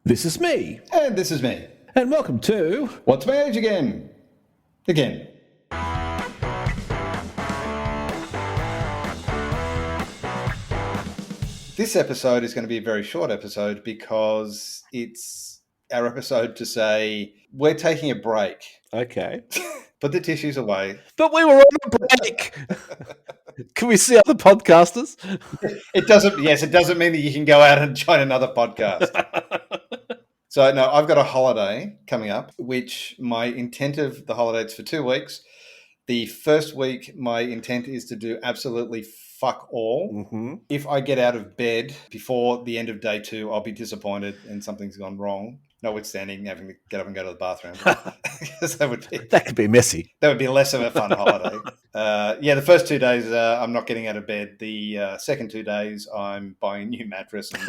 This is me. And this is me. And welcome to What's My Age Again? Again. This episode is going to be a very short episode because it's our episode to say we're taking a break. Okay. Put the tissues away. But we were on a break. Can we see other podcasters? It doesn't mean that you can go out and join another podcast. So, no, I've got a holiday coming up, which my intent of the holiday is for 2 weeks. The first week, my intent is to do absolutely fuck all. Mm-hmm. If I get out of bed before the end of day 2, I'll be disappointed and something's gone wrong, notwithstanding having to get up and go to the bathroom. Because that could be messy. That would be less of a fun holiday. The first 2 days, I'm not getting out of bed. The second 2 days, I'm buying a new mattress and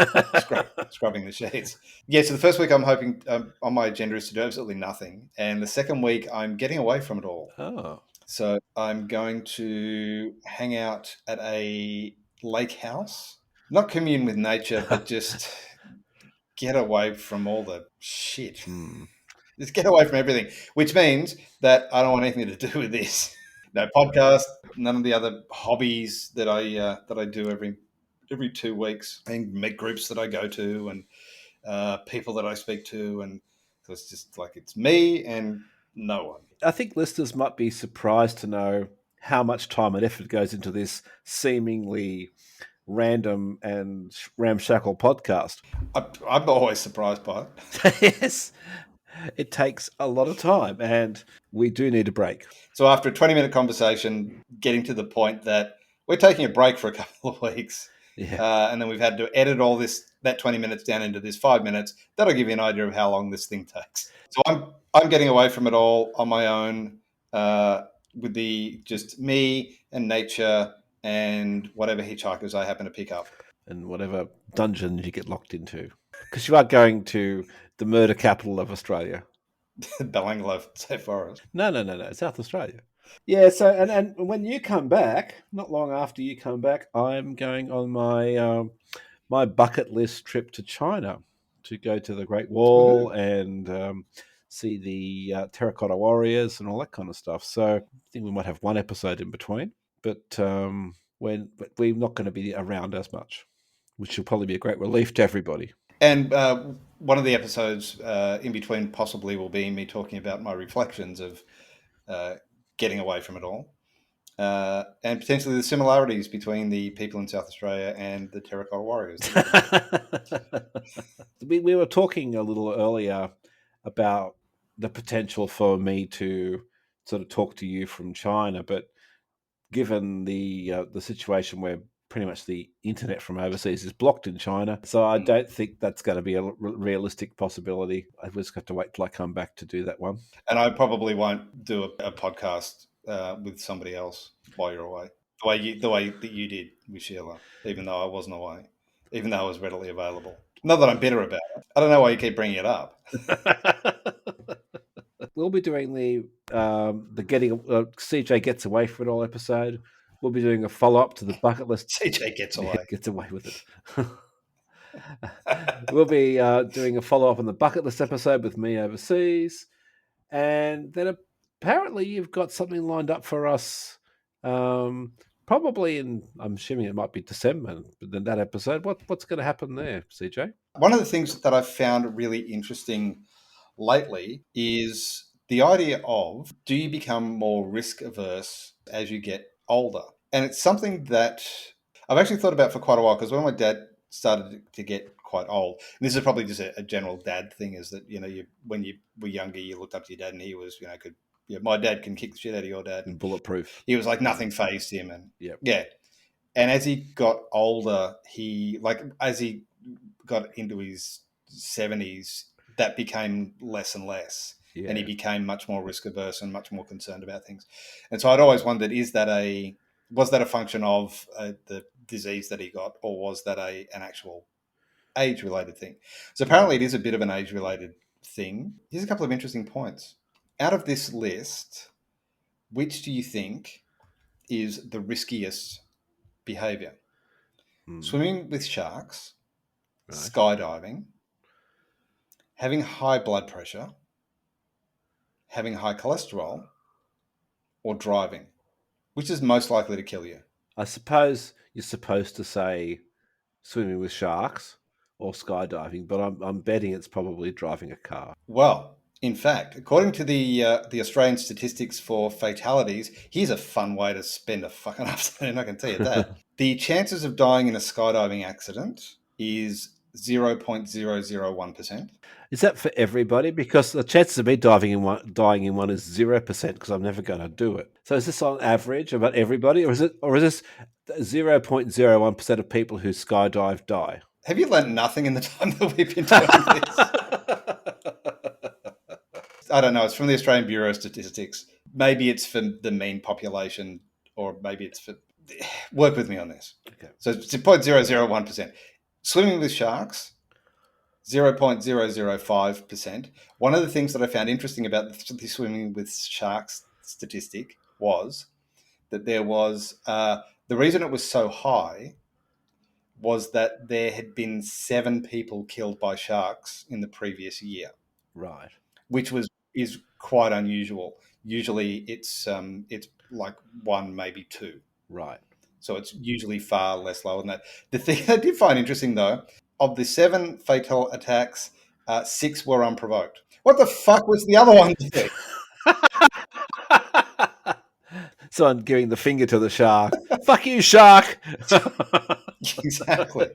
scrubbing the sheets. Yeah, so the first week I'm hoping on my agenda is to do absolutely nothing. And the second week, I'm getting away from it all. Oh. So I'm going to hang out at a lake house, not commune with nature, but just get away from all the shit. Just get away from everything, which means that I don't want anything to do with this. No podcast, none of the other hobbies that I do every 2 weeks, and meet groups that I go to and people that I speak to, and so it's just like it's me and no one. I think listeners might be surprised to know how much time and effort goes into this seemingly random and ramshackle podcast. I'm always surprised by it. Yes. It takes a lot of time, and we do need a break. So after a 20-minute conversation, getting to the point that we're taking a break for a couple of weeks, and then we've had to edit all that 20 minutes down into this 5 minutes, that'll give you an idea of how long this thing takes. So I'm getting away from it all on my own, with just me and nature and whatever hitchhikers I happen to pick up. And whatever dungeons you get locked into. Because you are going to the murder capital of Australia. Ballanglo State Forest. No, South Australia. Yeah, so and when you come back, not long after you come back, I'm going on my my bucket list trip to China to go to the Great Wall and see the terracotta warriors and all that kind of stuff. So I think we might have one episode in between, but we're not going to be around as much, which will probably be a great relief to everybody. And one of the episodes in between possibly will be me talking about my reflections of getting away from it all, and potentially the similarities between the people in South Australia and the terracotta warriors. We were talking a little earlier about the potential for me to sort of talk to you from China, but given the situation where pretty much the internet from overseas is blocked in China, so I don't think that's going to be a realistic possibility. I just have to wait till I come back to do that one. And I probably won't do a podcast with somebody else while you're away, the way that you did with Sheila, even though I wasn't away, even though I was readily available. Not that I'm bitter about it. I don't know why you keep bringing it up. We'll be doing the getting CJ Gets Away from It All episode. We'll be doing a follow-up to the bucket list. CJ Gets Away. Gets away with it. We'll be doing a follow-up on the bucket list episode with me overseas. And then apparently you've got something lined up for us probably in, I'm assuming it might be December, but then that episode. What's going to happen there, CJ? One of the things that I've found really interesting lately is the idea of, do you become more risk averse as you get older? And it's something that I've actually thought about for quite a while, because when my dad started to get quite old, and this is probably just a general dad thing, is that, when you were younger, you looked up to your dad and he was, my dad can kick the shit out of your dad. And bulletproof. He was like, nothing fazed him. And yeah. And as he got older, as he got into his 70s, that became less and less. Yeah. And he became much more risk averse and much more concerned about things. And so I'd always wondered, was that a function of the disease that he got, or was that an actual age-related thing? So apparently it is a bit of an age-related thing. Here's a couple of interesting points. Out of this list, which do you think is the riskiest behavior? Swimming with sharks, skydiving, having high blood pressure, having high cholesterol, or driving? Which is most likely to kill you? I suppose you're supposed to say swimming with sharks or skydiving, but I'm betting it's probably driving a car. Well, in fact, according to the Australian statistics for fatalities, here's a fun way to spend a fucking afternoon, I can tell you that. The chances of dying in a skydiving accident is 0.001%. Is that for everybody? Because the chances of me dying in one is 0% because I'm never going to do it. So is this on average about everybody, or is this 0.01% of people who skydive die? Have you learned nothing in the time that we've been doing this? I don't know. It's from the Australian Bureau of Statistics. Maybe it's for the mean population, or maybe it's for... Work with me on this. Okay. So it's 0.001%. Swimming with sharks, 0.005%. One of the things that I found interesting about the swimming with sharks statistic was that there was... the reason it was so high was that there had been 7 people killed by sharks in the previous year. Right. Which is quite unusual. Usually it's like 1, maybe 2. Right. So it's usually far less lower than that. The thing I did find interesting, though, of the 7 fatal attacks, 6 were unprovoked. What the fuck was the other one doing? Someone giving the finger to the shark. Fuck you, shark. Exactly.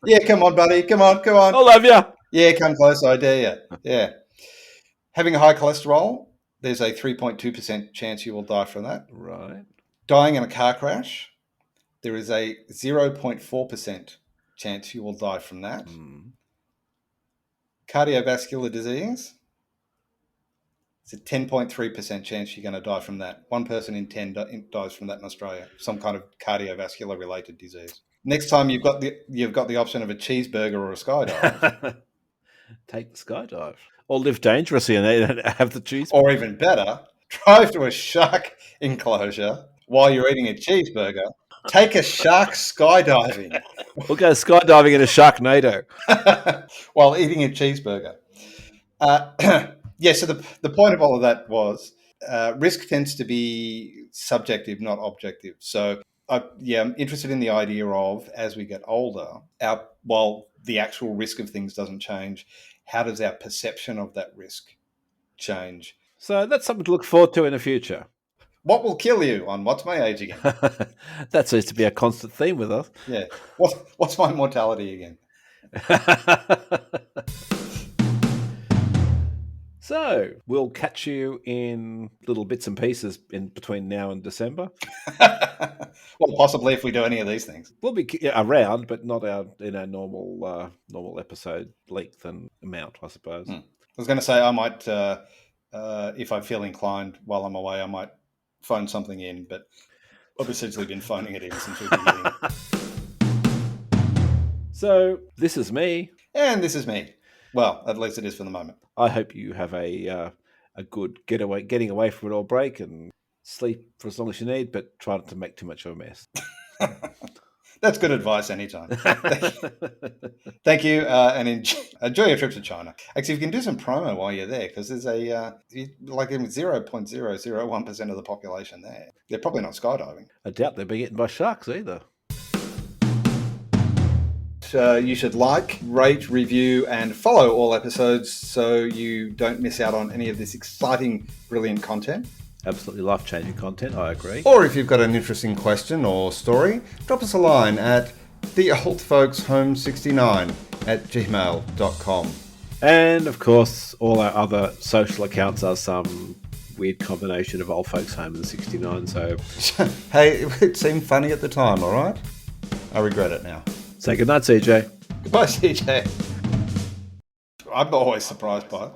Yeah, come on, buddy. Come on. I love you. Yeah, come close. I dare you. Yeah. Having a high cholesterol, there's a 3.2% chance you will die from that. Right. Dying in a car crash, there is a 0.4% chance you will die from that. Cardiovascular disease, it's a 10.3% chance you're going to die from that. 1 person in 10 dies from that in Australia, some kind of cardiovascular related disease. Next time you've got the option of a cheeseburger or a skydive. Take the skydive. Or live dangerously and have the cheeseburger. Or even better, drive to a shark enclosure while you're eating a cheeseburger. Take a shark skydiving. We'll go skydiving in a Sharknado. While eating a cheeseburger. Yeah, so the point of all of that was risk tends to be subjective, not objective. So, I'm interested in the idea of, as we get older, while the actual risk of things doesn't change, how does our perception of that risk change? So that's something to look forward to in the future. What will kill you on What's My Age Again? That seems to be a constant theme with us. Yeah. What's my mortality again? So we'll catch you in little bits and pieces in between now and December. Well, possibly if we do any of these things. We'll be around, but not in our normal episode length and amount, I suppose. I was going to say I might, if I feel inclined while I'm away, I might phone something in, but I've essentially been phoning it in since we've been getting it. So this is me. And this is me. Well, at least it is for the moment. I hope you have a good getting away from it all break and sleep for as long as you need, but try not to make too much of a mess. That's good advice anytime. Thank you, and enjoy your trip to China. Actually, you can do some promo while you're there, because there's a 0.001% of the population there. They're probably not skydiving. I doubt they're being eaten by sharks either. You should like, rate, review, and follow all episodes so you don't miss out on any of this exciting, brilliant content. Absolutely life-changing content, I agree. Or if you've got an interesting question or story, drop us a line at theoldfolkshome69@gmail.com. And, of course, all our other social accounts are some weird combination of Old Folks Home and 69, so... Hey, it seemed funny at the time, all right? I regret it now. Say goodnight, CJ. Goodbye, CJ. I'm always surprised by it.